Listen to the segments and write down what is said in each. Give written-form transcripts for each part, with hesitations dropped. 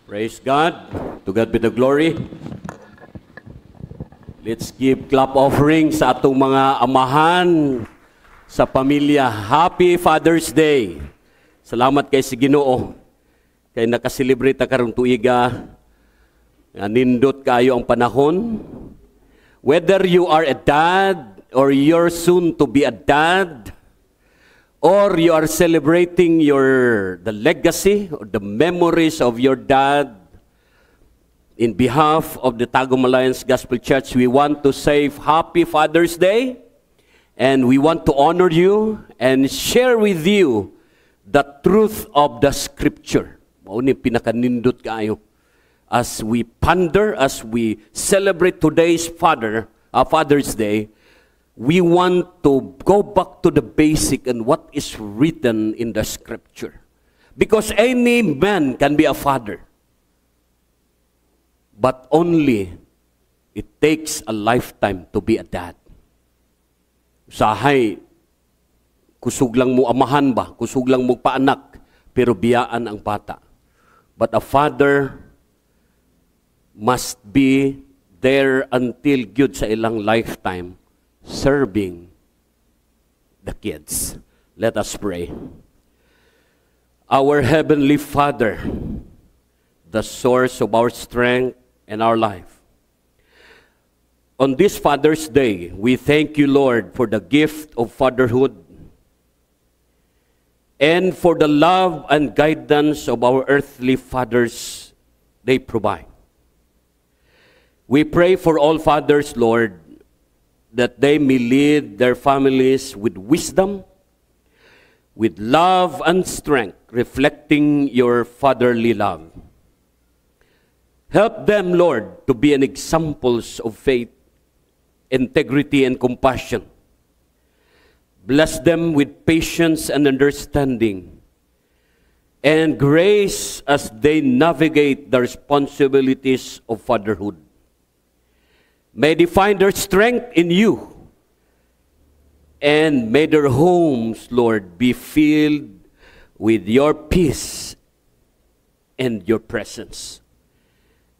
Praise God. To God be the glory. Let's give clap offering sa atong mga amahan sa pamilya. Happy Father's Day. Salamat kay si Ginoo. Kay nakaselebrate karong tuiga. Nindot kayo ang panahon. Whether you are a dad or you're soon to be a dad, or you are celebrating the legacy or the memories of your dad, in behalf of the Tagum Alliance Gospel Church, we want to say Happy Father's Day, and we want to honor you and share with you the truth of the Scripture. Mauni pinakanindot kayo. As we ponder, as we celebrate today's Father's Day, we want to go back to the basic and what is written in the Scripture. Because any man can be a father. But only it takes a lifetime to be a dad. Usahay, kusog lang mo amahan ba? Kusog lang mo paanak, pero biyaan ang bata. But a father must be there until gyud sa ilang lifetime, serving the kids. Let us pray. Our Heavenly Father, the source of our strength and our life. On this Father's Day, we thank you, Lord, for the gift of fatherhood and for the love and guidance of our earthly fathers they provide. We pray for all fathers, Lord, that they may lead their families with wisdom, with love and strength, reflecting your fatherly love. Help them, Lord, to be an examples of faith, integrity, and compassion. Bless them with patience and understanding, and grace as they navigate the responsibilities of fatherhood. May they find their strength in you, and may their homes, Lord, be filled with your peace and your presence.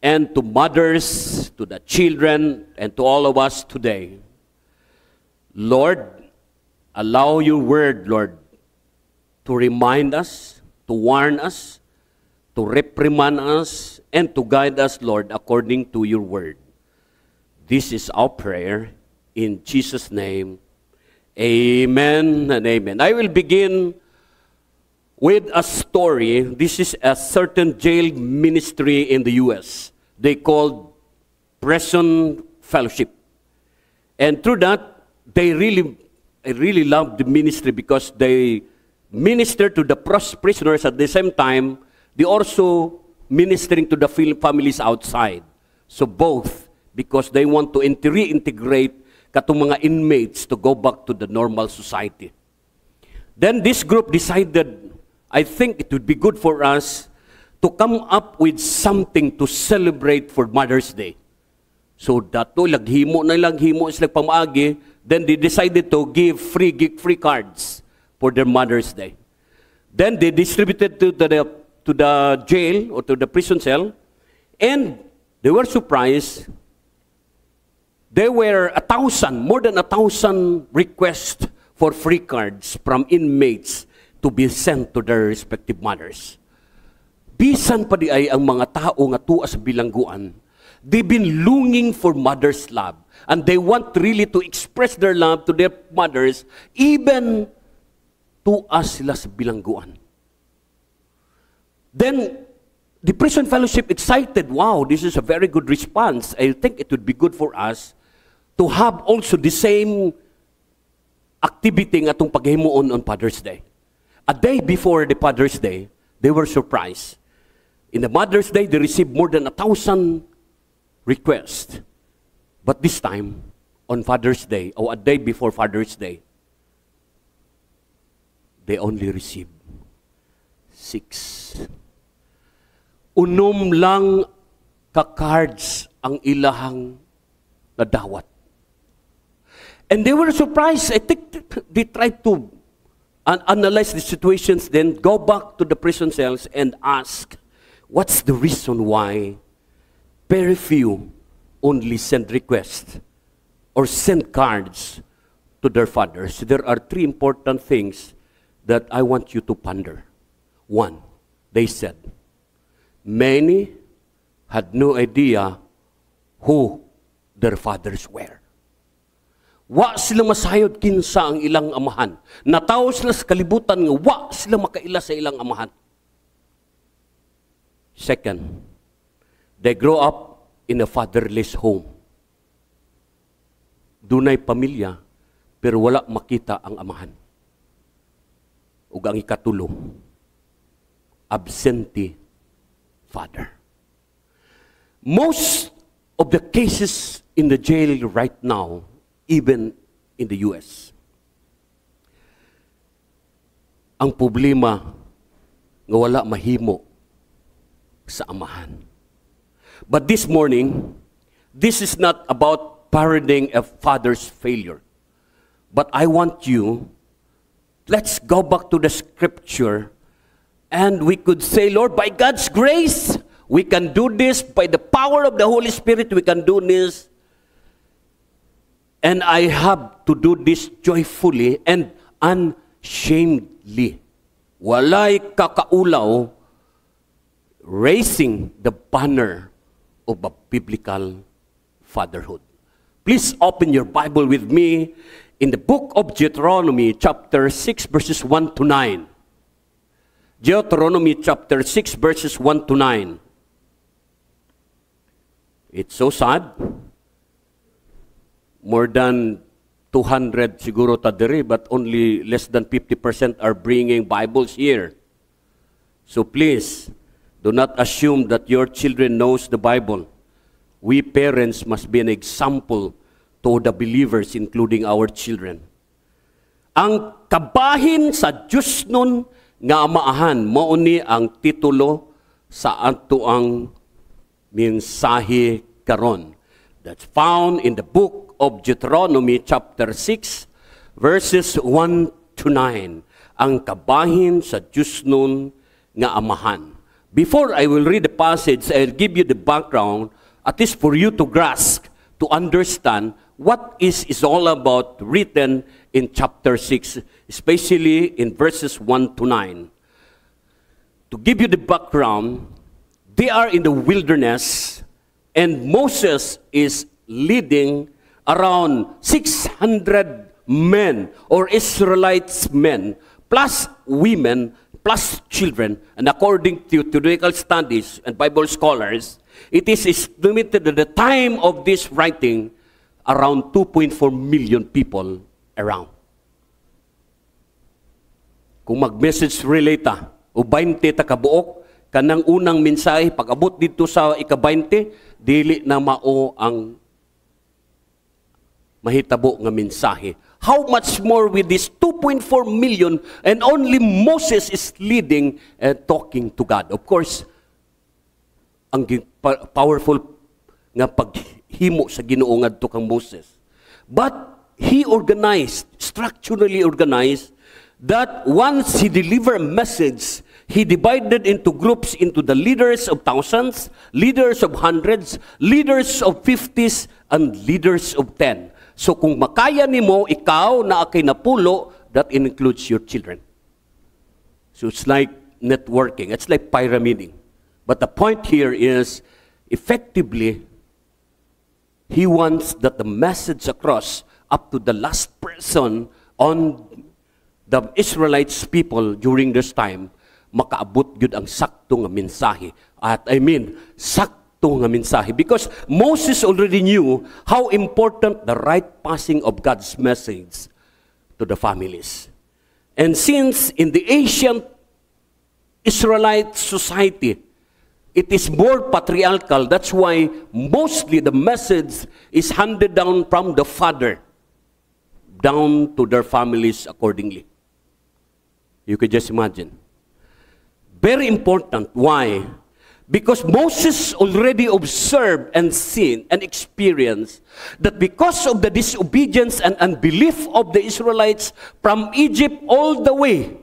And to mothers, to the children, and to all of us today, Lord, allow your word, Lord, to remind us, to warn us, to reprimand us, and to guide us, Lord, according to your word. This is our prayer in Jesus' name. Amen and amen. I will begin with a story. This is a certain jail ministry in the U.S. They called Prison Fellowship. And through that, I really love the ministry because they minister to the prisoners at the same time. They also ministering to the families outside. So both, because they want to reintegrate katong mga inmates to go back to the normal society. Then this group decided, I think it would be good for us to come up with something to celebrate for Mother's Day. So dato laghimo sila pamaagi, then they decided to give free cards for their Mother's Day. Then they distributed to the jail or to the prison cell, and they were surprised. There were more than 1,000 requests for free cards from inmates to be sent to their respective mothers. Bisan pa di ay ang mga tao nga tuwa sa bilangguan, they've been longing for mother's love, and they want really to express their love to their mothers, even tuwa sila sa bilangguan. Then, the Prison Fellowship excited, wow, this is a very good response. I think it would be good for us to have also the same activity nga itong paghimuon on Father's Day. A day before the Father's Day, they were surprised. In the Mother's Day, they received more than 1,000 requests. But this time, on Father's Day, or a day before Father's Day, they only received 6. Unom lang ka-cards ang ilahang nadawat. And they were surprised. I think they tried to analyze the situations, then go back to the prison cells and ask, What's the reason why very few only send requests or send cards to their fathers? There are three important things that I want you to ponder. One, they said, many had no idea who their fathers were. Wa sila masayod kinsa ang ilang amahan. Natawo sila sa kalibutan nga wa sila makaila sa ilang amahan. Second, they grow up in a fatherless home. Dunay pamilya, pero wala makita ang amahan. Ug ang ikatulo, absentee father. Most of the cases in the jail right now, even in the US, ang problema nga wala mahimo sa amahan. But this morning, this is not about parodying a father's failure. But I want you, let's go back to the scripture, and we could say, Lord, by God's grace, we can do this. By the power of the Holy Spirit, we can do this. And I have to do this joyfully and unashamedly. Walay kakaulaw, raising the banner of a biblical fatherhood. Please open your Bible with me in the book of Deuteronomy, chapter 6, verses 1 to 9. Deuteronomy, chapter 6, verses 1 to 9. It's so sad. More than 200 siguro tadiri, but only less than 50% are bringing Bibles here. So please, do not assume that your children knows the Bible. We parents must be an example to the believers, including our children. Ang kabahin sa Diyos nun nga amaahan, mauni ang titulo sa ato ang mensahe karon. That's found in the book of Deuteronomy chapter 6, verses 1 to 9. Ang kabahin sa Diyos nun nga amahan. Before I will read the passage, I'll give you the background, at least for you to grasp, to understand what is all about written in chapter 6, especially in verses 1 to 9. To give you the background, they are in the wilderness, and Moses is leading around 600 men or Israelites men, plus women, plus children. And according to theological studies and Bible scholars, it is estimated at the time of this writing, around 2.4 million people around. Kung mag-message relay ta, o 20 ta kabuok, kanang unang mensahe, pag-abot dito sa ika-20, dili na mao ang mahitabo nga mensahe. How much more with this 2.4 million and only Moses is leading and talking to God. Of course, ang powerful nga paghimo sa Ginoo ngadto kang Moses. But he organized, structurally organized, that once he delivered a message, he divided into groups, into the leaders of thousands, leaders of hundreds, leaders of 50s, and leaders of 10. So kung makaya nimo, ikaw na akay napulo, that includes your children. So it's like networking. It's like pyramiding. But the point here is, effectively, he wants that the message across up to the last person on the Israelites people during this time, makaabot yun ang sakto nga mensahe. At I mean, sakto nga mensahe. Because Moses already knew how important the right passing of God's message to the families. And since in the ancient Israelite society, it is more patriarchal, that's why mostly the message is handed down from the father down to their families accordingly. You could just imagine. Very important. Why? Because Moses already observed and seen and experienced that because of the disobedience and unbelief of the Israelites from Egypt all the way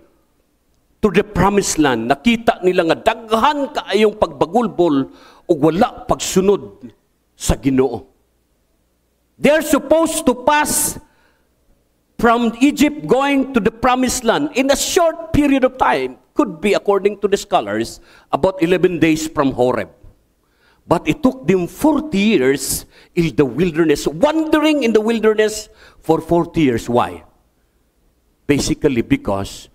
to the promised land, nakita nila nga daghan kaayong pagbagulbol o wala pagsunod sa Ginoo. They're supposed to pass from Egypt going to the promised land in a short period of time. Could be, according to the scholars, about 11 days from Horeb. But it took them 40 years in the wilderness, wandering in the wilderness for 40 years. Why? Basically because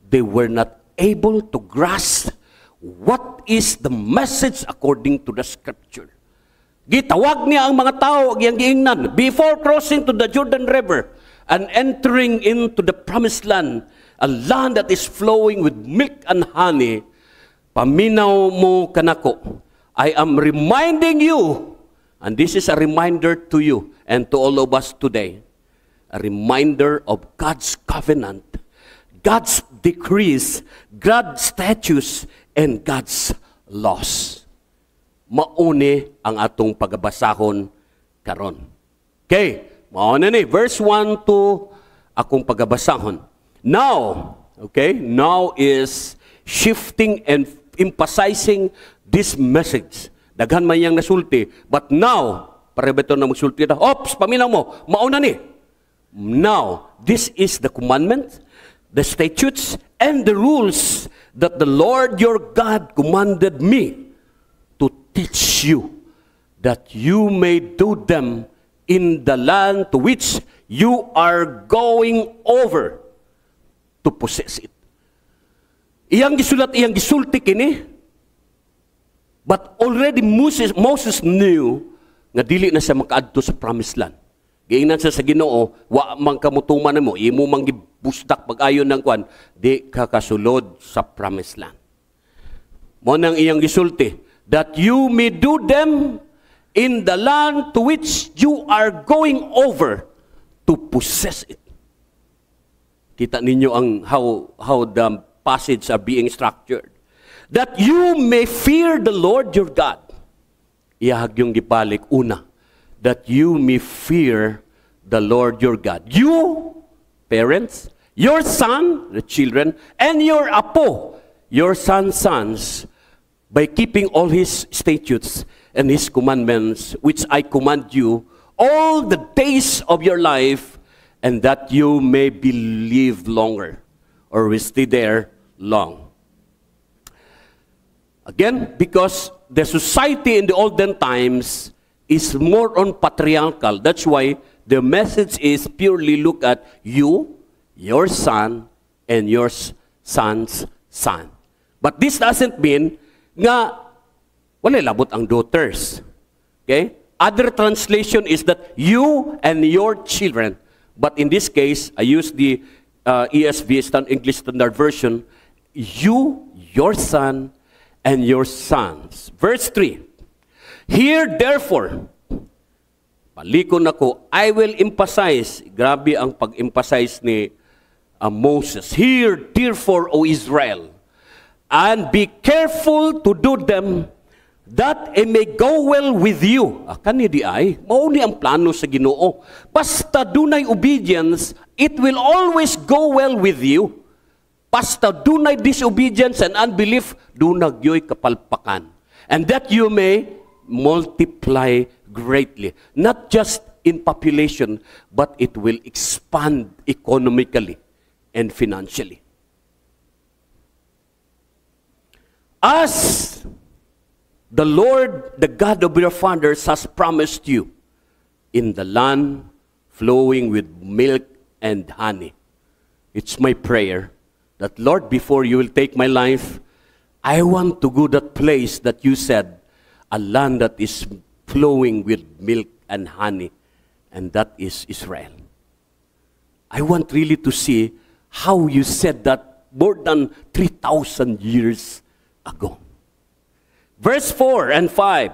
they were not able to grasp what is the message according to the scripture. Gitawag niya ang mga tao, ang giingnan, before crossing to the Jordan River and entering into the promised land, a land that is flowing with milk and honey, paminaw mo kanako. I am reminding you, and this is a reminder to you and to all of us today, a reminder of God's covenant, God's decrees, God's statutes, and God's laws. Mauni ang atong pagabasahon karon. Okay, mauna ni verse 1 to akong pagabasahon. Now, okay, now is shifting and emphasizing this message. Daghan man yang nasulti, but now, para beto na magsulti na, ops, paminaw mo, mauna ni. Now, this is the commandment, the statutes, and the rules that the Lord your God commanded me to teach you, that you may do them in the land to which you are going over to possess it. Iyang gisulat, iyang gisulti kini, but already Moses knew nga dili na siya makaadto sa promised land. Giingnan siya sa Ginoo, wa man kamutuman mo, imo man gibustak pag-ayon ng kwan, di ka kasulod sa promised land. Mo nang iyang gisulti, that you may do them in the land to which you are going over to possess it. Kita ninyo ang how the passage are being structured. That you may fear the Lord your God. Iyahag yung gibalik una. That you may fear the Lord your God. You, parents, your son, the children, and your apo, your sons, by keeping all his statutes and his commandments, which I command you, all the days of your life, and that you may believe longer, or will stay there long. Again, because the society in the olden times is more on patriarchal. That's why the message is purely look at you, your son, and your son's son. But this doesn't mean nga wala labot ang daughters. Okay? Other translation is that you and your children. But in this case, I use the ESV, English Standard Version. You, your son, and your sons. Verse 3. Here, therefore, palikon ako, I will emphasize, grabe ang pag-emphasize ni Moses. Hear, therefore, O Israel, and be careful to do them, that it may go well with you. Kani di ay, mauni ang plano sa Ginoo. Basta dunay obedience, it will always go well with you. Basta dunay disobedience and unbelief, dunagyoy kapalpakan. And that you may multiply greatly. Not just in population, but it will expand economically and financially. As the Lord, the God of your fathers, has promised you in the land flowing with milk and honey. It's my prayer that, Lord, before you will take my life, I want to go that place that you said, a land that is flowing with milk and honey, and that is Israel. I want really to see how you said that more than 3,000 years ago. Verse 4 and 5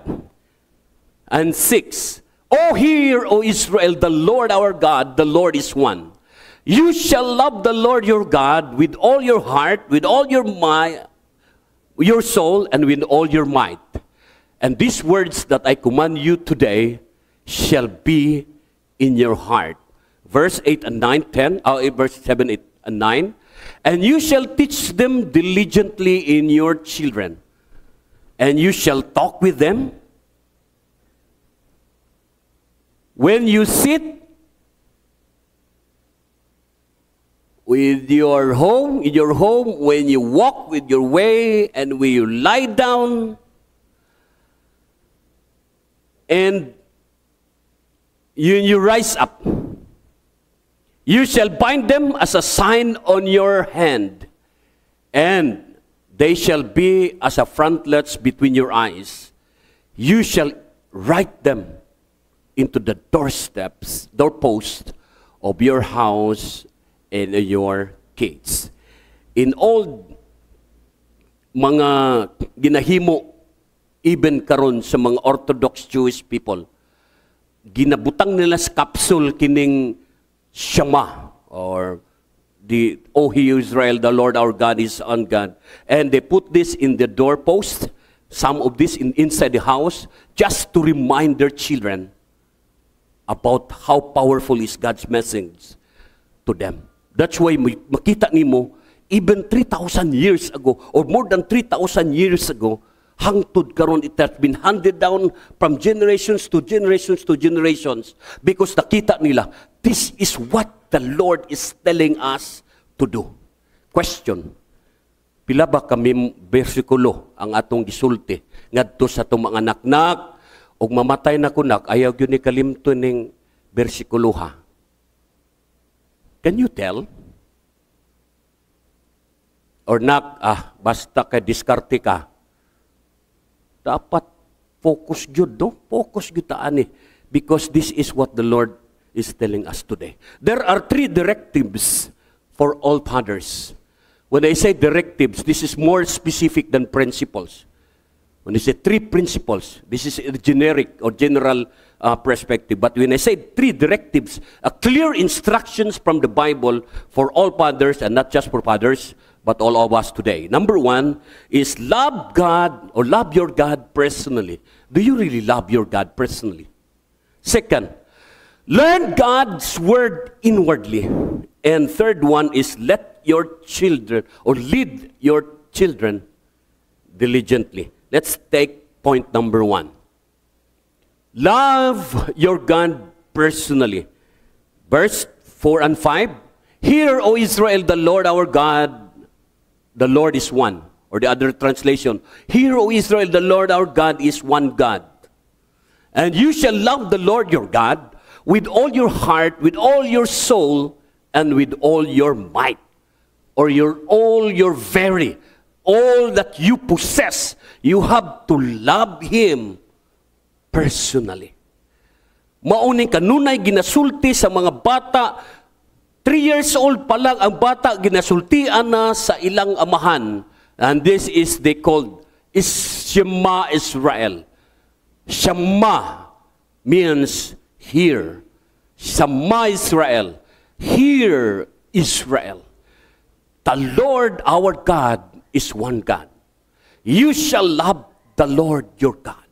and 6. O hear, O Israel, the Lord our God, the Lord is one. You shall love the Lord your God with all your heart, with all your mind, your soul, and with all your might. And these words that I command you today shall be in your heart. Verse 8 and 9, 10, verse 7, 8, and 9. And you shall teach them diligently in your children, and you shall talk with them when you sit in your home, when you walk with your way, and when you lie down, and you rise up. You shall bind them as a sign on your hand, and they shall be as a frontlets between your eyes. You shall write them into the doorpost of your house and your gates. In all mga ginahimo, even karon sa mga Orthodox Jewish people, ginabutang nila sa capsule kining Shema, or the O He Israel, the Lord our God is one God. And they put this in the doorpost, some of this inside the house, just to remind their children about how powerful is God's message to them. That's why makita nimo, even 3,000 years ago, or more than 3,000 years ago, hangtod karon, it has been handed down from generations to generations to generations, because nakita nila, this is what the Lord is telling us to do. Question: pila ba kami bersikulo ang atong gisulti ngadto sa atong mga naknak og mamatay na kunak, ayaw gyud ni kalimton ning bersikuloha? Can you tell? Or basta ka diskarte ka. Dapat focus gyud, no? Focus gyud ta ani, because this is what the Lord is telling us today. There are 3 directives for all fathers. When I say directives, this is more specific than principles. When I say 3 principles, this is a generic or general perspective. But when I say 3 directives, clear instructions from the Bible for all fathers, and not just for fathers, but all of us today. Number 1 is love God, or love your God personally. Do you really love your God personally? Second, learn God's word inwardly. And third one is let your children, or lead your children diligently. Let's take point number 1. Love your God personally. Verse 4 and 5. Hear, O Israel, the Lord our God, the Lord is one. Or the other translation, hear, O Israel, the Lord our God is one God. And you shall love the Lord your God with all your heart, with all your soul, and with all your might. Or all that you possess. You have to love Him personally. Mauning kanunay ginasulti sa mga bata, 3 years old pa lang ang bata, ginasultian na sa ilang amahan. And this is they called Shema Israel. Shema means hear. Shema Israel. Hear Israel. The Lord our God is one God. You shall love the Lord your God.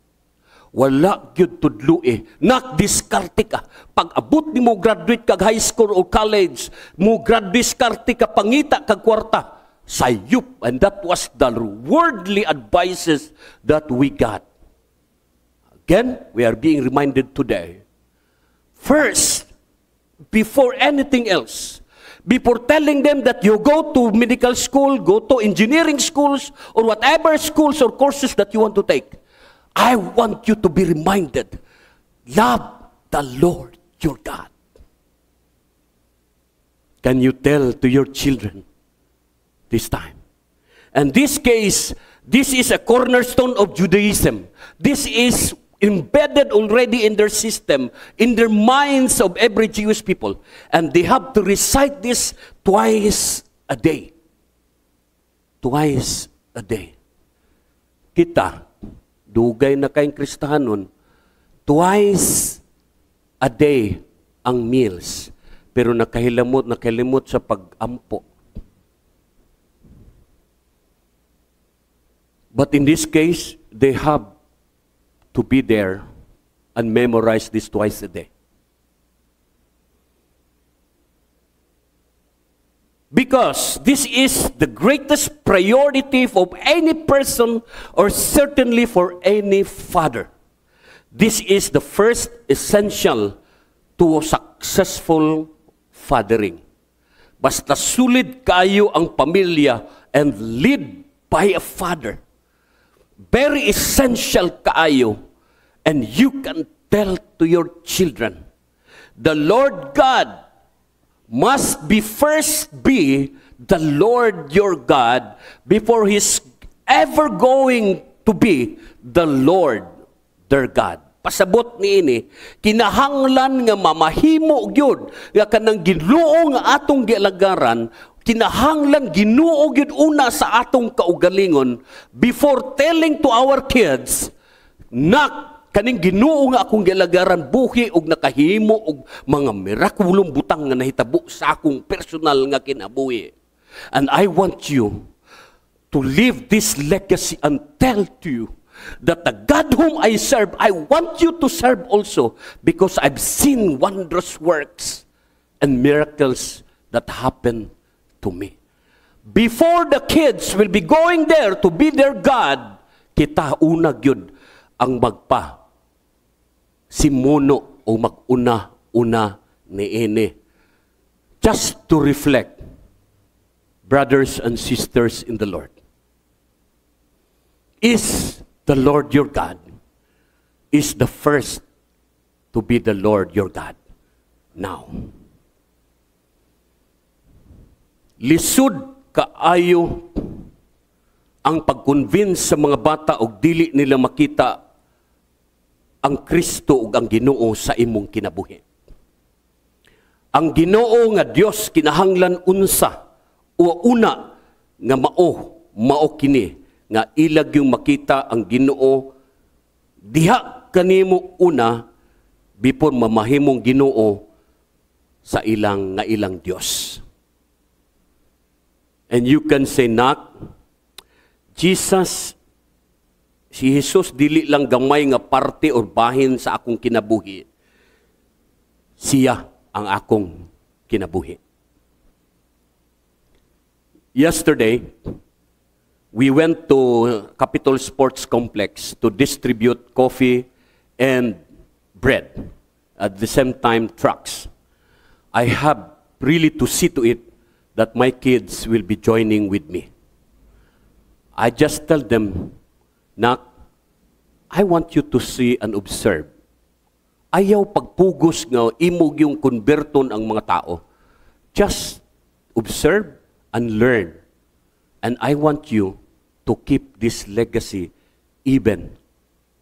Wala gyud tudlo nakdiskarte ka. Pag abot ni mo graduate kag high school or college, mo gradiskarte ka, pangita kag kwarta, sayup. And that was the worldly advices that we got. Again, we are being reminded today. First, before anything else, before telling them that you go to medical school, go to engineering schools, or whatever schools or courses that you want to take, I want you to be reminded, love the Lord your God. Can you tell to your children this time? In this case, this is a cornerstone of Judaism. This is embedded already in their system, in their minds of every Jewish people. And they have to recite this twice a day. Twice a day. Kita, dugay na kayong Kristahanon, twice a day ang meals. Pero nakalimot sa pag-ampo. But in this case, they have to be there and memorize this twice a day. Because this is the greatest priority of any person, or certainly for any father. This is the first essential to successful fathering. Basta sulid kayo ang pamilya and lead by a father. Very essential kayo, and you can tell to your children, the Lord God must first be the Lord your God before He's ever going to be the Lord their God. Pasabot niini, kinahanglan nga mamahimo gyud nga kanang Ginoo nga atong gialagaran, kinahanglan Ginoo gyud una sa atong kaugalingon before telling to our kids, nak, kaning Ginoo nga akong gialagaran buhi og nakahimo og mga mirakulong butang nga nahitabo sa akong personal nga kinabuhi. And I want you to live this legacy and tell to you that the God whom I serve, I want you to serve also, because I've seen wondrous works and miracles that happen to me. Before the kids will be going there to be their God, kita una gyud ang magpa simuno o mag-una niini. Just to reflect, brothers and sisters in the Lord, is the Lord your God is the first to be the Lord your God now. Lisod kaayo ang pag-convince sa mga bata og dili nila makita ang Kristo ug ang Ginoo sa imong kinabuhi. Ang Ginoo nga Dios kinahanglan unsa o una nga mao kini nga ilag yung makita ang Ginoo diha kanimo una before mamahimong Ginoo sa ilang Dios. And you can say, nak, si Jesus dili lang gamay nga parte o bahin sa akong kinabuhi. Siya ang akong kinabuhi. Yesterday, we went to Capitol Sports Complex to distribute coffee and bread. At the same time, trucks. I have really to see to it that my kids will be joining with me. I just tell them, nak, I want you to see and observe. Ayaw pagpugos nga imog yung konberton ang mga tao. Just observe and learn. And I want you to keep this legacy even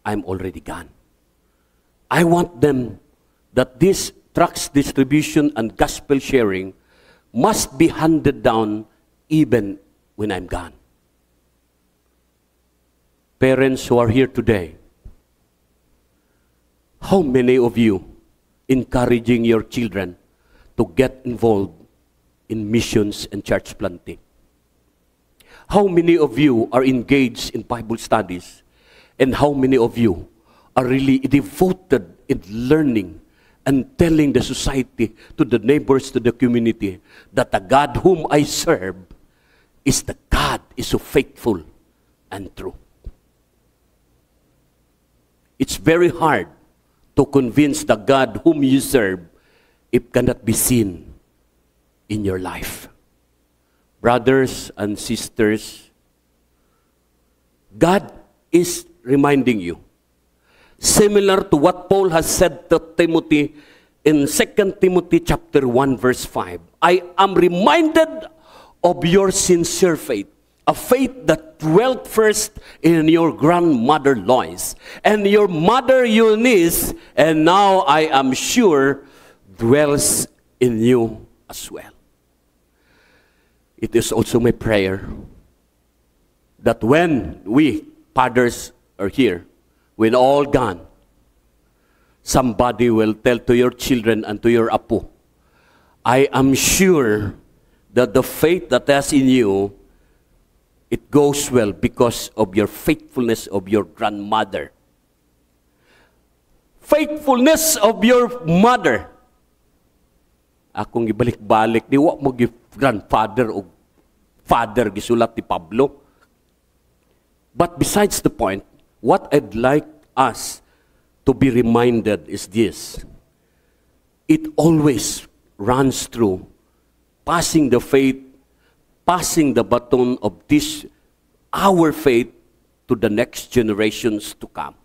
I'm already gone. I want them that this trucks distribution and gospel sharing must be handed down even when I'm gone. Parents who are here today, how many of you encouraging your children to get involved in missions and church planting? How many of you are engaged in Bible studies? And how many of you are really devoted in learning and telling the society, to the neighbors, to the community, that the God whom I serve is the God is so faithful and true? It's very hard to convince the God whom you serve if cannot be seen in your life. Brothers and sisters, God is reminding you, similar to what Paul has said to Timothy in 2 Timothy chapter 1 verse 5. I am reminded of your sincere faith, a faith that dwelt first in your grandmother Lois and your mother Eunice, and now I am sure dwells in you as well. It is also my prayer that when we fathers are here, when all gone, somebody will tell to your children and to your apo, I am sure that the faith that is in you, it goes well because of your faithfulness of your grandmother. Faithfulness of your mother. akong gibalik-balik, di wa mo grandfather o father gisulat ni Pablo. But besides the point, what I'd like us to be reminded is this. It always runs through passing the faith, passing the baton of this, our faith, to the next generations to come.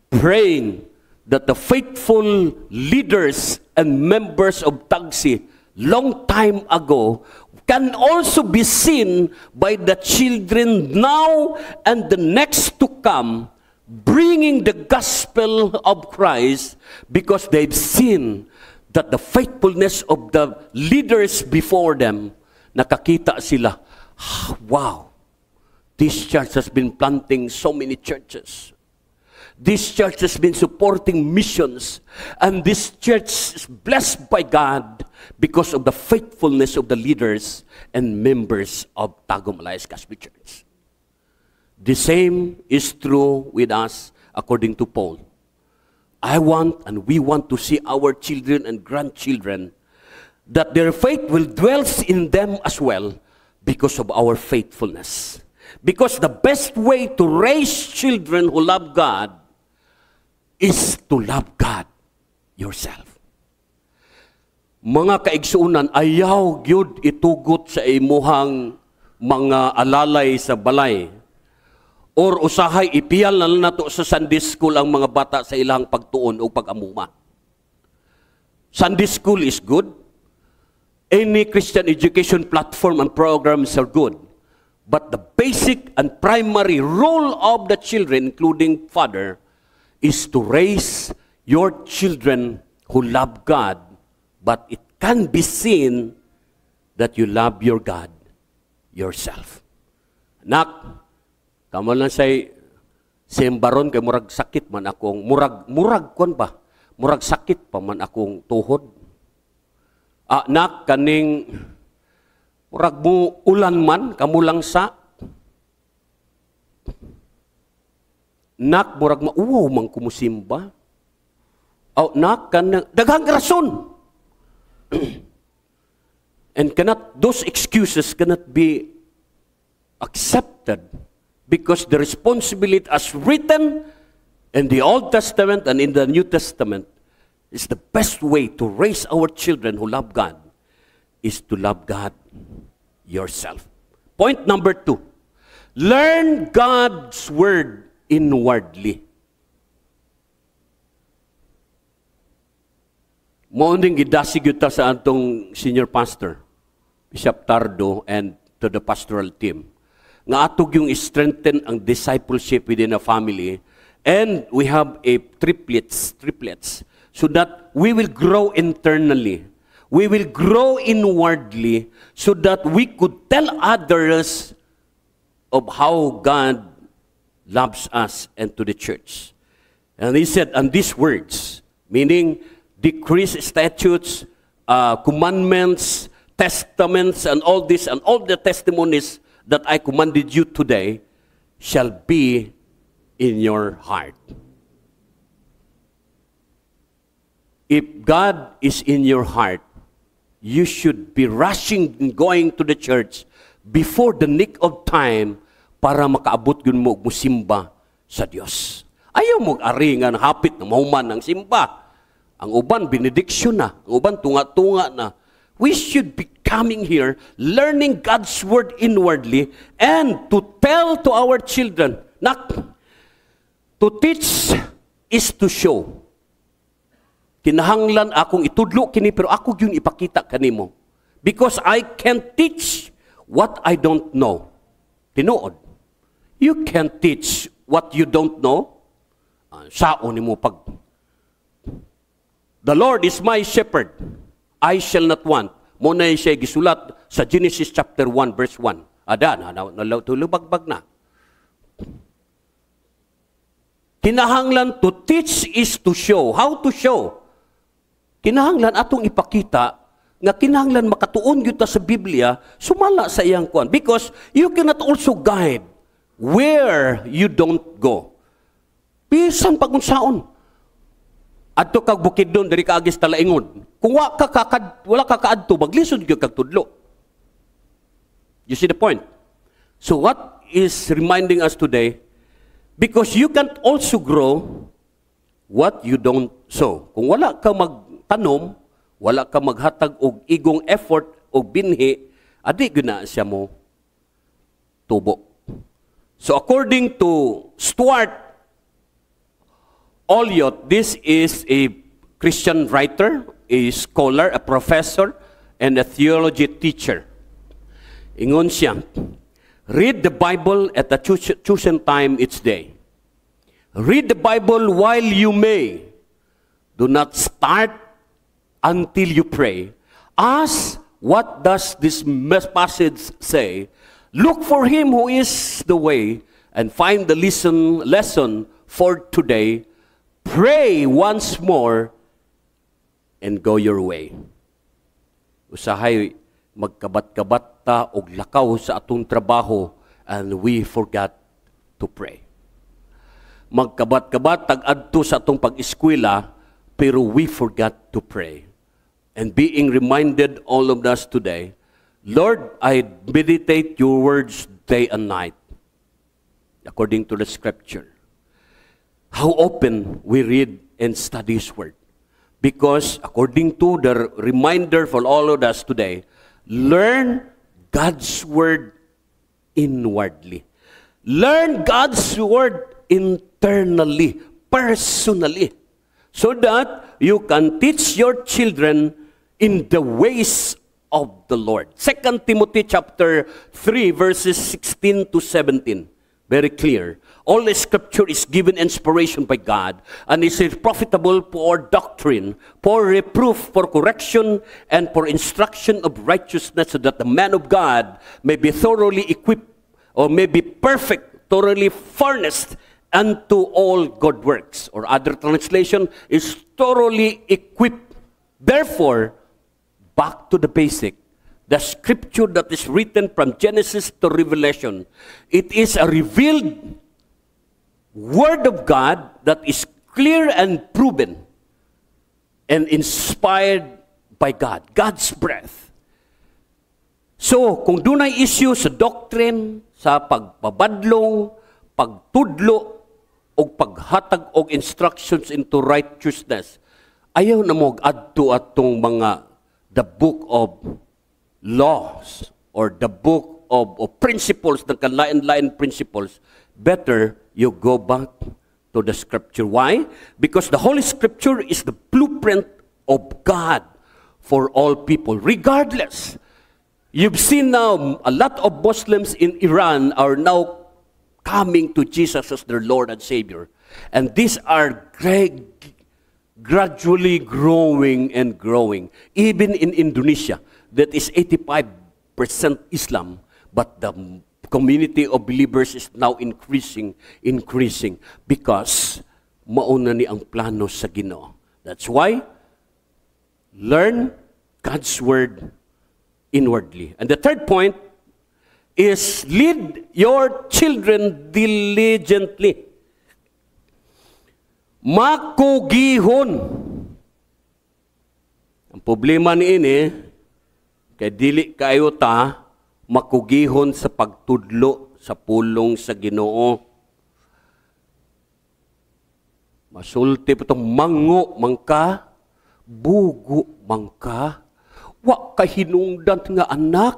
Praying that the faithful leaders and members of Tagsi long time ago can also be seen by the children now and the next to come, bringing the gospel of Christ because they've seen that the faithfulness of the leaders before them, nakakita sila, wow, this church has been planting so many churches. This church has been supporting missions, and this church is blessed by God because of the faithfulness of the leaders and members of Tagum Alliance Gospel Church. The same is true with us according to Paul. I want and we want to see our children and grandchildren that their faith will dwell in them as well because of our faithfulness. Because the best way to raise children who love God is to love God yourself. Mga kaigsuunan, ayaw gyud itugot sa imuhang mga alalay sa balay or usahay ipiyal na nato sa Sunday school ang mga bata sa ilang pagtuon o pag-amuma. Sunday school is good. Any Christian education platform and programs are good. But the basic and primary role of the children, including father, is to raise your children who love God, but it can be seen that you love your God yourself. Anak, kamo lang say sembaron kay murag sakit man akong murag kon pa. Murag sakit pa man akong tuhod. Anak kaning murag mo ulan man kamo lang sa nak murag mauwaw man kumusimba. Nak kan daghang rason. And those excuses cannot be accepted because the responsibility as written in the Old Testament and in the New Testament is the best way to raise our children who love God is to love God yourself. Point number 2. Learn God's word inwardly. Maunding gidasig yuta sa antong senior pastor, Bishop Tardo, and to the pastoral team. Nga atog yung strengthen ang discipleship within a family, and we have a triplets, so that we will grow internally. We will grow inwardly so that we could tell others of how God loves us and to the church. And he said, and these words, meaning decrees, statutes, commandments, testaments, and all this, and all the testimonies that I commanded you today shall be in your heart. If God is in your heart, you should be rushing and going to the church before the nick of time para makaabot yun mo musimba sa Diyos. Ayaw mo ari nga hapit na mahuman ng simba. Ang uban, benediksyon na. Ang uban, tunga-tunga na. We should be coming here, learning God's word inwardly, and to tell to our children, to teach is to show. Kinahanglan akong itudlo kini, pero ako yun ipakita kanimo. Because I can't teach what I don't know. Tinuod. You can't teach what you don't know. Sao ni mo pag the Lord is my shepherd, I shall not want. Muna siya gisulat sa Genesis chapter 1 verse 1. Ada na tulubagbag na. Kinahanglan to teach is to show. How to show? Kinahanglan atong ipakita nga kinahanglan makatuon gyud ta sa Biblia sumala sa iyang kuan, because you cannot also guide where you don't go. Bisan pagunsaon. Adto kag Bukidnon diri ka agis Talaingon. Kung wala ka kaadto, maglisod gyud kag tudlo. You see the point? So what is reminding us today, because you can't also grow what you don't sow. Kung wala ka magtanom, wala ka maghatag og igong effort og binhi, adi gina siya mo tubo. So according to Stuart Olyott, this is a Christian writer, a scholar, a professor, and a theology teacher. Ingon siya, read the Bible at the chosen time each day. Read the Bible while you may. Do not start until you pray. Ask, what does this passage say? Look for him who is the way and find the lesson for today. Pray once more and go your way. Usahay magkabat-kabat ta og lakaw sa atong trabaho and we forgot to pray. Magkabat-kabat tag-adto sa atong pag-eskwela pero we forgot to pray. And being reminded all of us today, Lord, I meditate your words day and night according to the scripture. How often we read and study His Word. Because according to the reminder for all of us today, learn God's Word inwardly. Learn God's Word internally, personally, so that you can teach your children in the ways of the Lord. 2 Timothy chapter 3, verses 16 to 17. Very clear. All the scripture is given inspiration by God and is profitable for doctrine, for reproof, for correction, and for instruction of righteousness, so that the man of God may be thoroughly equipped, or may be perfect, thoroughly furnished unto all good works. Or other translation is thoroughly equipped. Therefore, back to the basic. The scripture that is written from Genesis to Revelation, it is a revealed Word of God that is clear and proven and inspired by God, God's breath. So, kung dunay issue sa doctrine, sa pagpabadlong, pagtudlo, o paghatag og instructions into righteousness, ayaw na mo adto atong mga the book of laws or the book of principles, the lain-lain principles. Better you go back to the scripture. Why? Because the Holy Scripture is the blueprint of God for all people, regardless. You've seen now a lot of Muslims in Iran are now coming to Jesus as their Lord and Savior. And these are gradually growing and growing. Even in Indonesia, that is 85% Islam, but the community of believers is now increasing, because mauna ni ang plano sa Ginoo. That's why, learn God's Word inwardly. And the third point is lead your children diligently. Makugihon. Ang problema niini, kay dili kayo ta makugihon sa pagtudlo sa pulong sa Ginoo. Masulti pa itong mango mangka, bugo mangka, wa kahinungdan nga anak.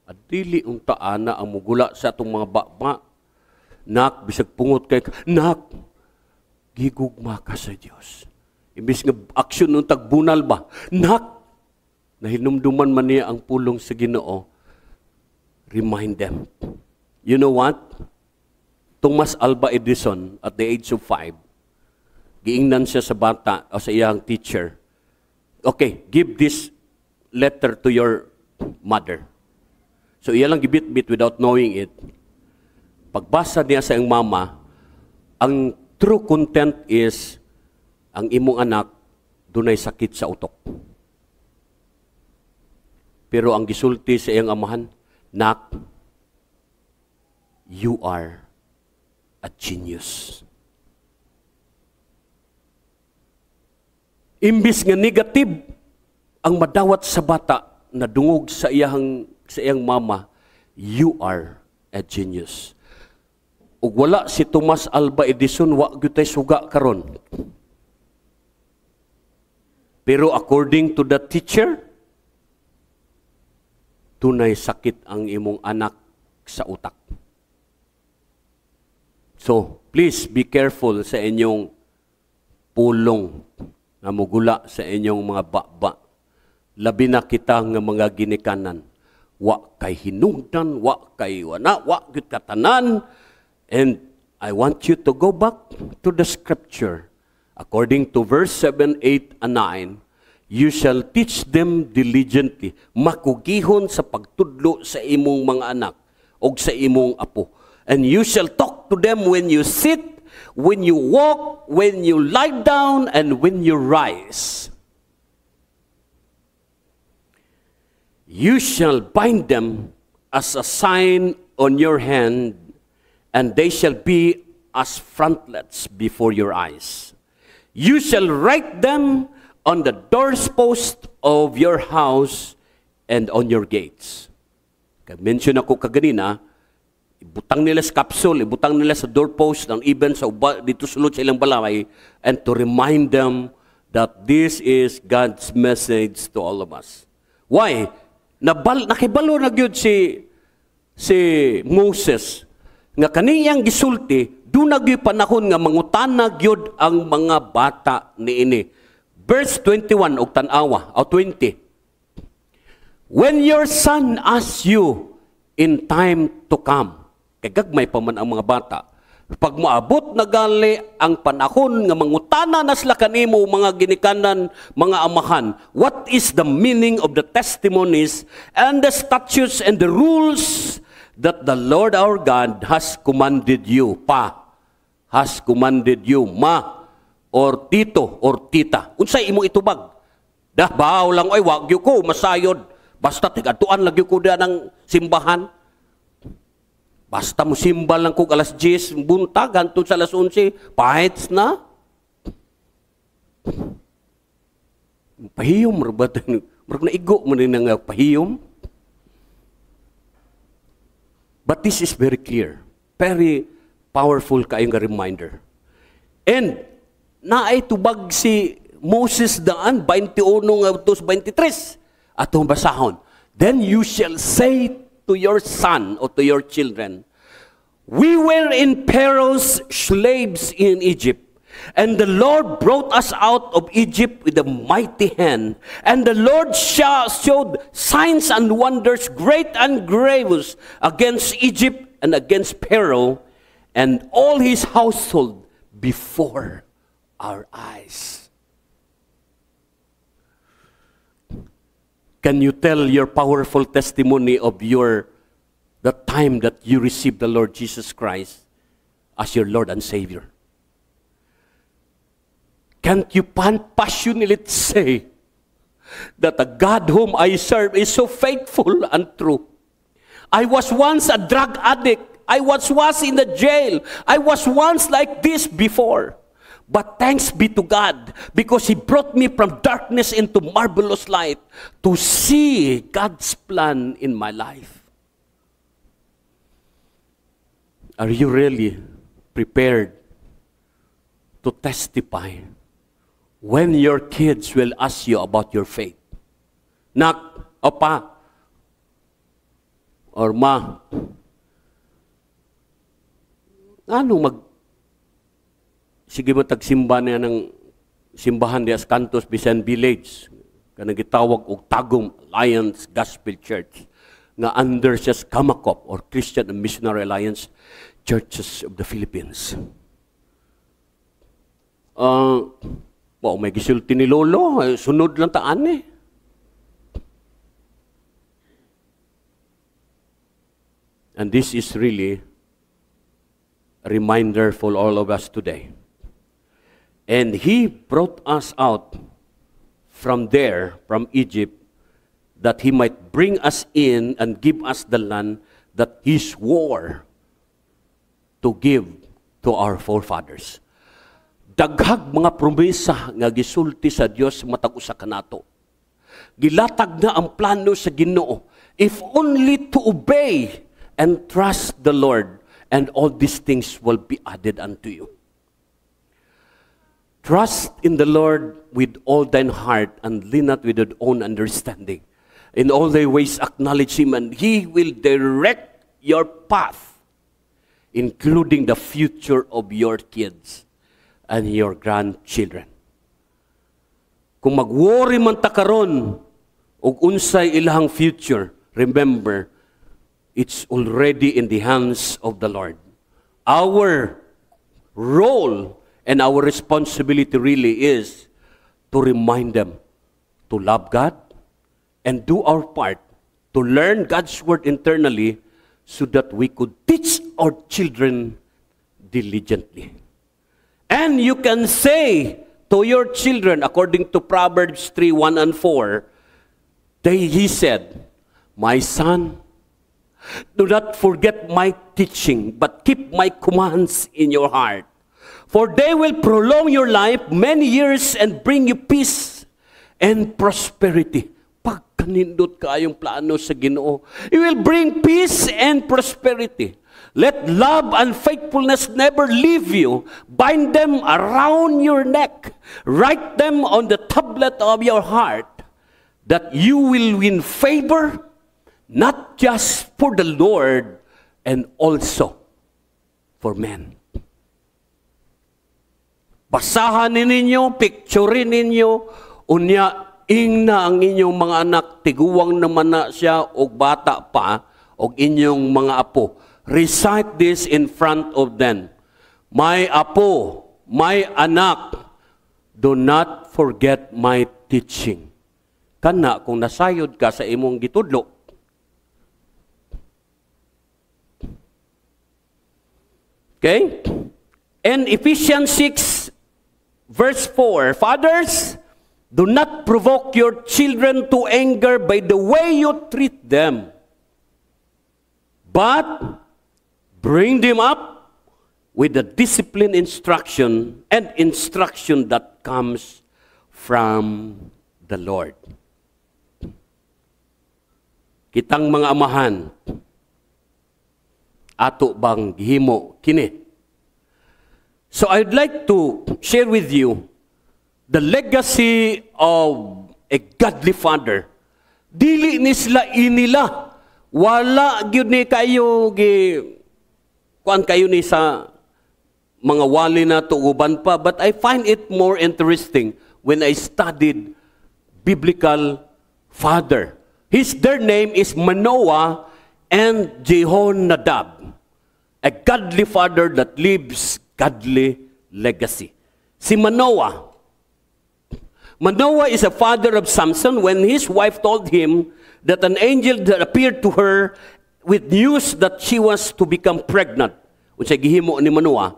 At dili unta ana ang mugula sa itong mga baba. Nak, bisag pungot kay, nak, gigugma ka sa Diyos. Imbis nga aksyon ng tagbunal ba, nak, nahinumduman man niya ang pulong sa Ginoo, remind them. You know what? Thomas Alva Edison, at the age of 5, giingnan siya sa bata, o sa iyang teacher, okay, give this letter to your mother. So iya lang gibit-bit without knowing it. Pagbasa niya sa iyang mama, ang true content is, ang imong anak, dunay sakit sa utok. Pero ang gisulti sa iyang amahan, nak, you are a genius. Imbis nga negative ang madawat sa bata na dungog sa iyang mama, you are a genius. Ug wala si Thomas Alva Edison, wa gyud tay suga karon. Pero according to the teacher, tunay sakit ang imong anak sa utak. So, please be careful sa inyong pulong na mugula sa inyong mga baba. Labi na kita nga mga ginikanan. Wa kay hinungdan, wa kay wana, wa gyud katanan. And I want you to go back to the scripture. According to verse 7, 8, and 9, you shall teach them diligently. Makugihon sa pagtudlo sa imong mga anak o sa imong apo. And you shall talk to them when you sit, when you walk, when you lie down, and when you rise. You shall bind them as a sign on your hand, and they shall be as frontlets before your eyes. You shall write them on the doorpost of your house and on your gates. Mention ako kaganina, ibutang nila sa capsule, ibutang nila sa doorpost, and even sa dito sulod sa ilang balay, and to remind them that this is God's message to all of us. Why? Nakibalo na gyud si Moses nga kaniyang gisulti, doon na gyud panahon nga mangutana gyud ang mga bata niini. Verse 21 og tan-awa, o 20. When your son asks you in time to come, kay gagmay pa man ang mga bata, pag maabot na gali ang panahon nga mangutana na sila kanimo mga ginikanan, mga amahan, what is the meaning of the testimonies and the statutes and the rules that the Lord our God has commanded you? Has commanded you, ma, or tito, or tita. Unsay imo itubag? Dah, bahaw lang, ay, wag yu ko, masayod. Basta tigatuan lagi ko da ng simbahan. Basta mo simbal lang kung alas 10, buntag, hantod sa alas 11, pahits na. Pahiyom, marag na igo mo rin ng pahiyom. But this is very clear. Very powerful kayong reminder. And, naay tubag si Moses daan, 21 hangtod 23, atong basahon. Then you shall say to your son or to your children, we were in Pharaoh's slaves in Egypt, and the Lord brought us out of Egypt with a mighty hand, and the Lord showed signs and wonders great and grievous against Egypt and against Pharaoh and all his household before our eyes. Can you tell your powerful testimony of the time that you received the Lord Jesus Christ as your Lord and Savior? Can't you passionately say that the God whom I serve is so faithful and true? I was once a drug addict. I was once in the jail. I was once like this before. But thanks be to God, because He brought me from darkness into marvelous light to see God's plan in my life. Are you really prepared to testify when your kids will ask you about your faith? Nak, opa, or ma, sige mo tagsimba niya ng simbahan niya sa Cantos, Bisan Village, kanang gitawag og Tagum Alliance Gospel Church, nga under siya Kamakop, or Christian and Missionary Alliance Churches of the Philippines. May gisulti ni Lolo, sunod lang taan eh. And this is really a reminder for all of us today. And He brought us out from there, from Egypt, that He might bring us in and give us the land that He swore to give to our forefathers. daghag mga promesa nga gisulti sa Dios matag usa kanato. Gilatag na ang plano sa Ginoo if only to obey and trust the Lord, and all these things will be added unto you. Trust in the Lord with all thine heart, and lean not with thine own understanding. In all thy ways acknowledge Him, and He will direct your path, including the future of your kids and your grandchildren. Kung mag-worry man ta karon og unsay ilahang future, remember, it's already in the hands of the Lord. Our role and our responsibility really is to remind them to love God and do our part to learn God's word internally so that we could teach our children diligently. And you can say to your children, according to Proverbs 3:1 and 4, he said, "My son, do not forget my teaching, but keep my commands in your heart. For they will prolong your life many years and bring you peace and prosperity." Pagkanindot kayong plano sa Ginoo, it will bring peace and prosperity. Let love and faithfulness never leave you. Bind them around your neck. Write them on the tablet of your heart, that you will win favor, not just for the Lord, and also for men. Basahan ninyo, picturein ninyo, unya, ingna ang inyong mga anak, tiguwang naman na siya, o bata pa, o inyong mga apo. Recite this in front of them. My apo, my anak, do not forget my teaching. Kana, kung nasayod ka sa imong gitudlo, okay? And Ephesians 6, verse 4, Fathers, do not provoke your children to anger by the way you treat them, but bring them up with the discipline instruction and instruction that comes from the Lord. Kitang mga amahan, ato bang gihimo kini? So I'd like to share with you the legacy of a godly father. Dili ni sila inila. Wala gyud ni kayo kuan kayo ni sa mga wali na tuuban pa, but I find it more interesting when I studied biblical father. Their name is Manoah and Jehonadab, a godly father that lives godly legacy. Si Manoah is a father of Samson. When his wife told him that an angel that appeared to her with news that she was to become pregnant, unsay gihimo ni Manoah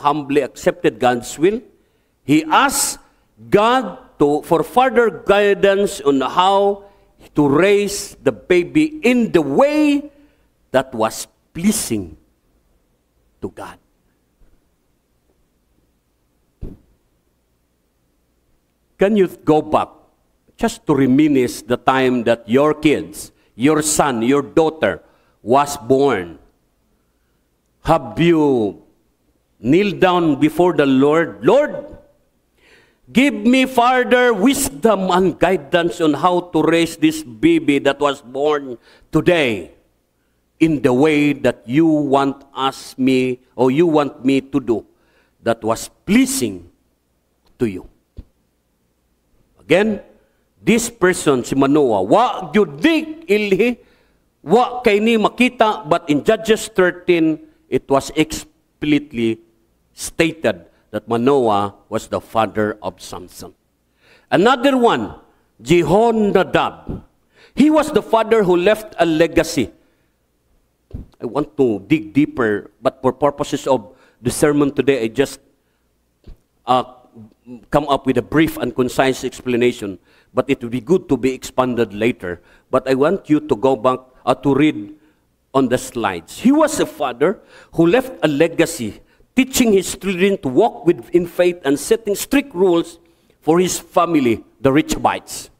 humbly accepted God's will. He asked God for further guidance on how to raise the baby in the way that was pleasing to God. Can you go back just to reminisce the time that your kids, your son, your daughter was born? Have you kneeled down before the Lord? Lord, give me further wisdom and guidance on how to raise this baby that was born today in the way that you want me to do, that was pleasing to you. Again, this person, si Manoah, wa gyud ilhi, wa kay ni makita, but in Judges 13, it was explicitly stated that Manoah was the father of Samson. Another one, Jehonadab. He was the father who left a legacy. I want to dig deeper, but for purposes of the sermon today, I just come up with a brief and concise explanation, but it would be good to be expanded later. But I want you to go back to read on the slides. He was a father who left a legacy teaching his children to walk in faith and setting strict rules for his family, the Rechabites.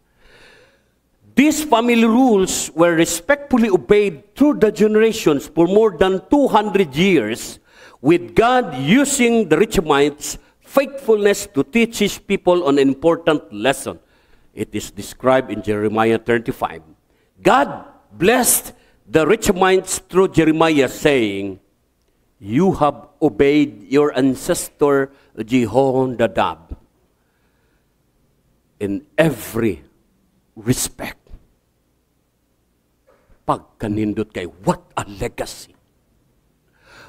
These family rules were respectfully obeyed through the generations for more than 200 years, with God using the Rechabites' faithfulness to teach his people an important lesson. It is described in Jeremiah 35. God blessed the Rechabites through Jeremiah, saying, "You have obeyed your ancestor Jehonadab in every respect." Pagkanindot kay, what a legacy.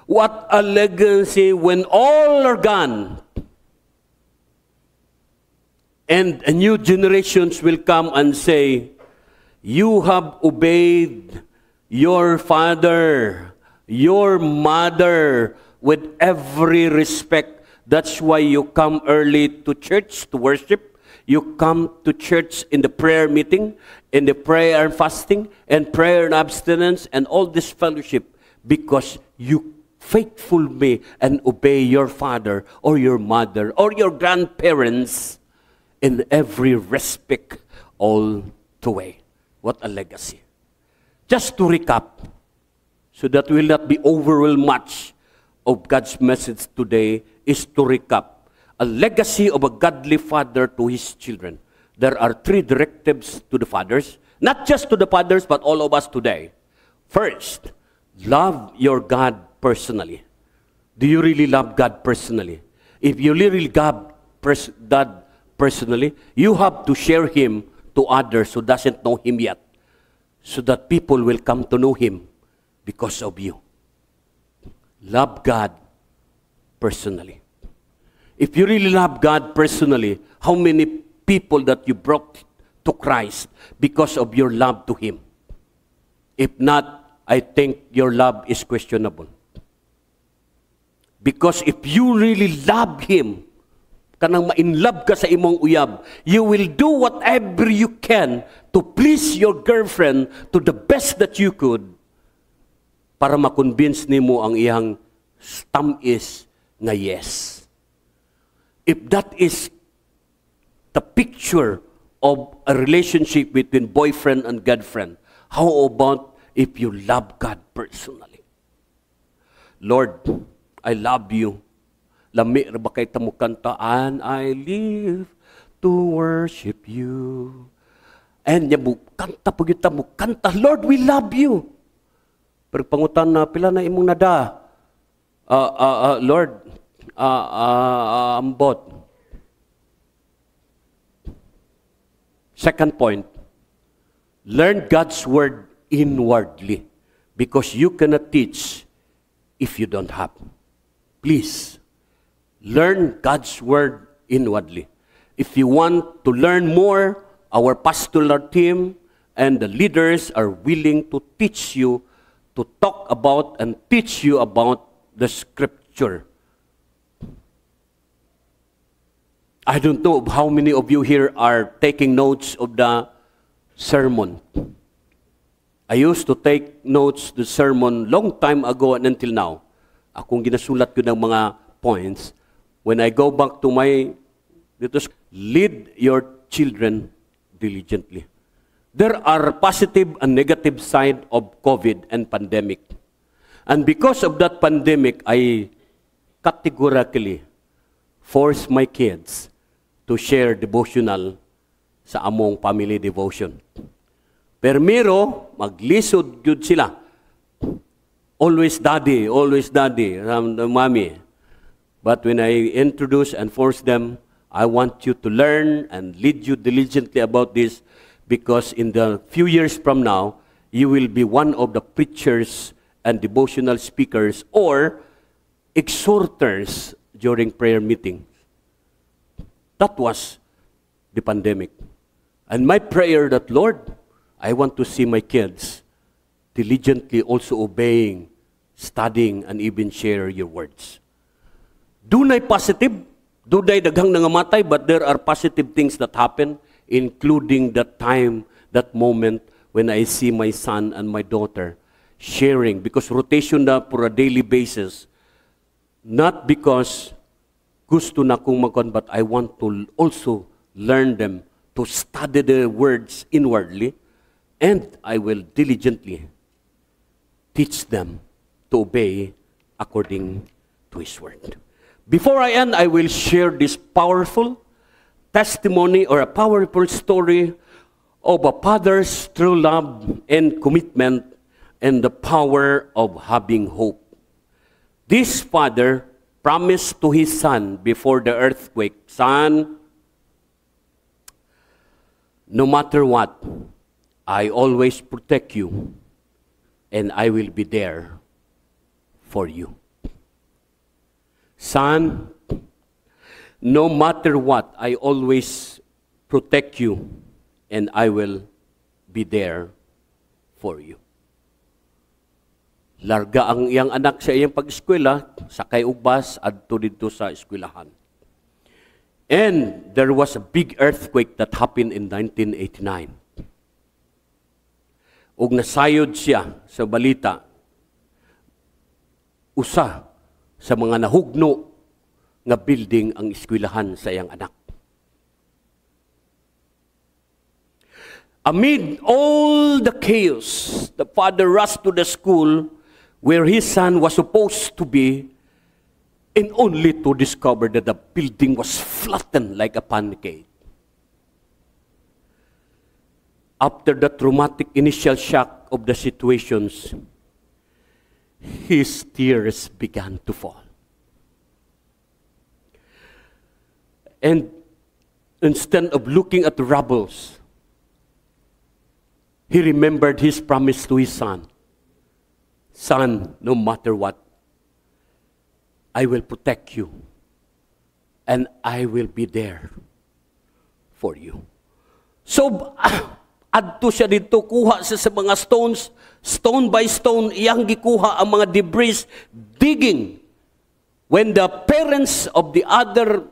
What a legacy when all are gone. And new generations will come and say, "You have obeyed your father, your mother, with every respect. That's why you come early to church to worship. You come to church in the prayer meeting, in the prayer and fasting, and prayer and abstinence, and all this fellowship, because you faithful me and obey your father or your mother or your grandparents in every respect all the way." What a legacy. Just to recap, so that we will not be overwhelmed much of God's message today, is to recap. A legacy of a godly father to his children. There are 3 directives to the fathers, not just to the fathers, but all of us today. First, love your God personally. Do you really love God personally? If you really love God personally, you have to share him to others who doesn't know him yet, so that people will come to know him because of you. Love God personally. If you really love God personally, how many people that you brought to Christ because of your love to him? If not, I think your love is questionable. Because if you really love him, kanang ma-inlove ka sa imong uyab, you will do whatever you can to please your girlfriend to the best that you could para ma-convince nimo ang iyang tamis nga yes. If that is the picture of a relationship between boyfriend and girlfriend, how about if you love God personally? Lord, I love you. Lami ra ba kay tamukanta, and I live to worship you. And niya mo, kanta po kita mo, kanta, Lord, we love you. Pero pangutan na, pila na imong nada. Lord, ambot. Second point, learn God's word inwardly, because you cannot teach if you don't have. Please, learn God's word inwardly. If you want to learn more, our pastoral team and the leaders are willing to teach you, to talk about and teach you about the scripture. I don't know how many of you here are taking notes of the sermon. I used to take notes the sermon long time ago and until now. Akong ginasulat ko ng mga points. When I go back to my, lead your children diligently. There are positive and negative side of COVID and pandemic. And because of that pandemic, I categorically force my kids to share devotional sa among family devotion. Permiro, maglisod yun sila. Always daddy, mommy. But when I introduce and force them, I want you to learn and lead you diligently about this, because in the few years from now, you will be one of the preachers and devotional speakers or exhorters during prayer meetings. That was the pandemic. And my prayer that, Lord, I want to see my kids diligently also obeying, studying, and even share your words. Dunay positive, dunay daghang nangamatay, but there are positive things that happen, including that time, that moment when I see my son and my daughter sharing, because rotation na for a daily basis, Not because gusto na kong magkon, but I want to also learn them to study the words inwardly, and I will diligently teach them to obey according to His word. Before I end, I will share this powerful testimony or a powerful story of a father's true love and commitment and the power of having hope. This father promised to his son before the earthquake, "Son, no matter what, I always protect you and I will be there for you. Son, no matter what, I always protect you and I will be there for you." Larga ang iyang anak sa iyang pag-eskwela, sakay og bus adto dito sa eskwelahan. And there was a big earthquake that happened in 1989. Ug nasayod siya sa balita, usa sa mga nahugno nga building ang eskwelahan sa iyang anak. Amid all the chaos, the father rushed to the school where his son was supposed to be, and only to discover that the building was flattened like a pancake. After the traumatic initial shock of the situations, his tears began to fall. And instead of looking at the rubbles, he remembered his promise to his son. "Son, no matter what, I will protect you and I will be there for you." So, adto siya dito, kuha siya sa mga stones, stone by stone, iyang gikuha ang mga debris, digging. When the parents of the other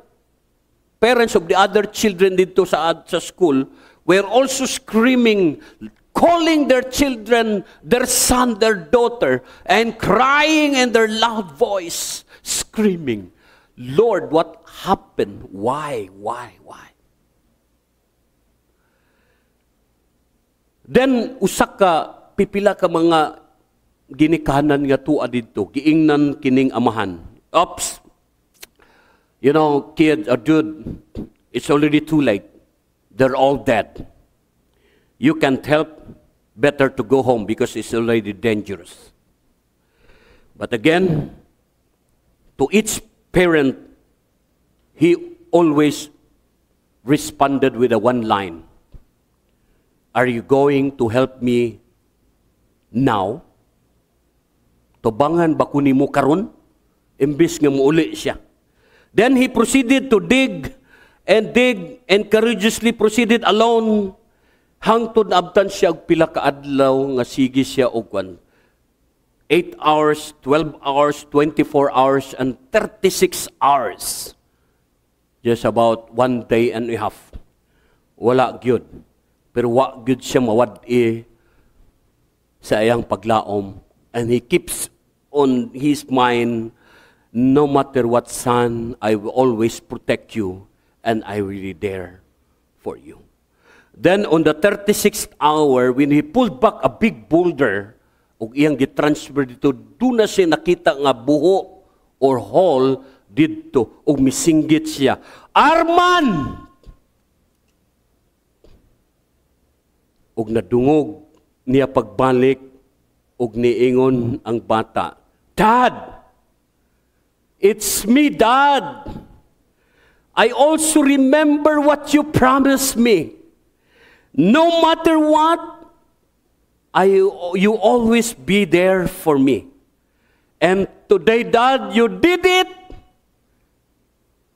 children dito sa school were also screaming, calling their children, their son, their daughter, and crying in their loud voice, screaming, "Lord, what happened? Why? Then, usak ka, pipila ka mga ginikanan nga tuwa dito, giingnan kining amahan. Oops! You know, kid or dude, it's already too late. They're all dead. You can't help, better to go home because it's already dangerous." But again, to each parent, he always responded with a one line, "Are you going to help me now? Tubangan ba kuni mo karon?" Imbis nga muuli siya. Then he proceeded to dig and courageously proceeded alone hangtod abtan siya og pila ka adlaw nga sige siya og 8 hours, 12 hours, 24 hours, and 36 hours. Just about 1 day and a half. Wala gyud. Pero wa gyud siya mawad-i sa iyang paglaom. And he keeps on his mind, "No matter what, son, I will always protect you and I will be there for you." Then on the 36th hour, when he pulled back a big boulder, ug iyang gitransfer dito, doon na siya nakita nga buho or hole dito, ug misinggit siya, "Arman!" Ug nadungog niya pagbalik, ug niingon ang bata, "Dad! It's me, Dad! I also remember what you promised me. No matter what, you always be there for me. And today, Dad, you did it,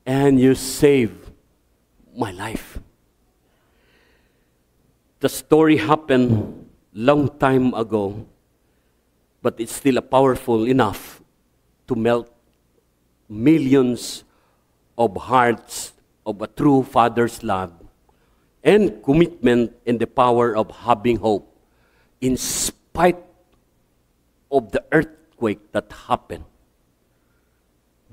and you saved my life." The story happened long time ago, but it's still powerful enough to melt millions of hearts of a true father's love and commitment in the power of having hope in spite of the earthquake that happened.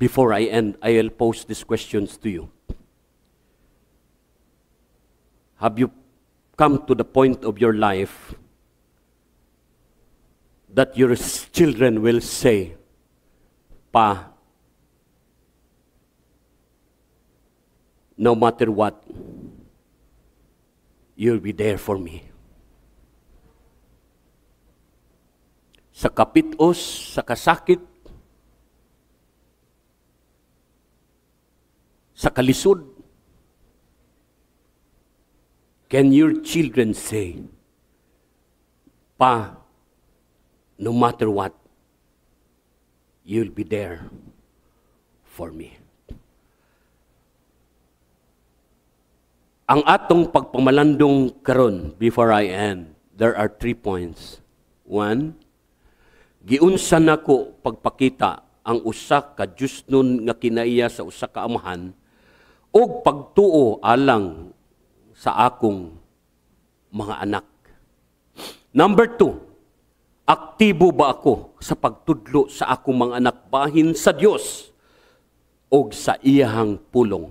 before I end, I'll pose these questions to you. Have you come to the point of your life that your children will say, Pa, no matter what, you'll be there for me. Sa kapitos, sa kasakit, sa kalisod, can your children say, Pa, no matter what, you'll be there for me. Ang atong pagpamalandong karon, before I end, there are 3 points. 1, giunsa nako pagpakita ang usa ka Dios nun nga kinaiya sa usa ka amahan og pagtuo alang sa akong mga anak. Number 2, aktibo ba ako sa pagtudlo sa akong mga anak bahin sa Dios og sa iyahang pulong?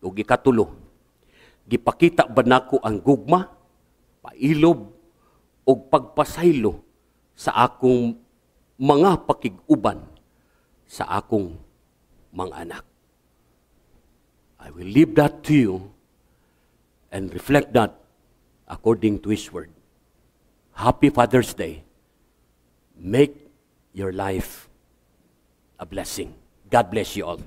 Ug ikatulo, gipakita ba nako ang gugma, pailob, o pagpasaylo sa akong mga pakiguban sa akong mga anak? I will leave that to you and reflect that according to His Word. Happy Father's Day. Make your life a blessing. God bless you all.